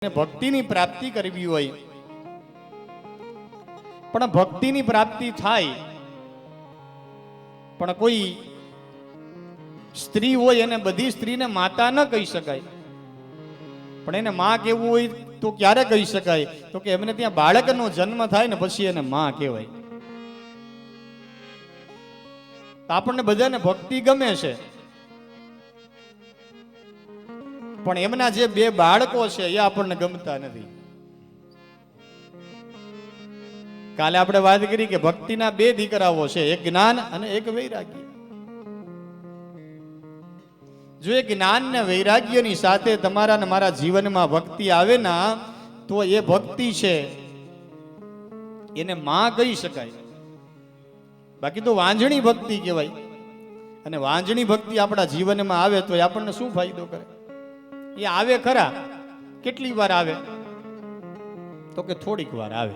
ભક્તિની પ્રાપ્તિ કરવી હોય, પણ ભક્તિની પ્રાપ્તિ થાય પણ કોઈ સ્ત્રી હોય એને બધી સ્ત્રીને માતા ન કહી શકાય, પણ એને માં કેવું હોય તો ક્યારે કહી શકાય? તો કે એમને ત્યાં બાળકનો જન્મ થાય ને પછી એને માં કહેવાય. આપણને બધાને ભક્તિ ગમે છે, પણ એમના જે બે બાળકો છે એ આપણને ગમતા નથી. કાલે આપણે વાત કરી કે ભક્તિના બે દીકરાઓ છે, એક જ્ઞાન અને એક વૈરાગ્ય. જો એ જ્ઞાન ને વૈરાગ્યની સાથે તમારા ને મારા જીવનમાં ભક્તિ આવે ના, તો એ ભક્તિ છે એને માં કહી શકાય. બાકી તો વાંજણી ભક્તિ કહેવાય. અને વાંજણી ભક્તિ આપણા જીવનમાં આવે તો એ આપણને શું ફાયદો કરે? એ આવે ખરા, કેટલી વાર આવે? તો કે થોડીક વાર આવે.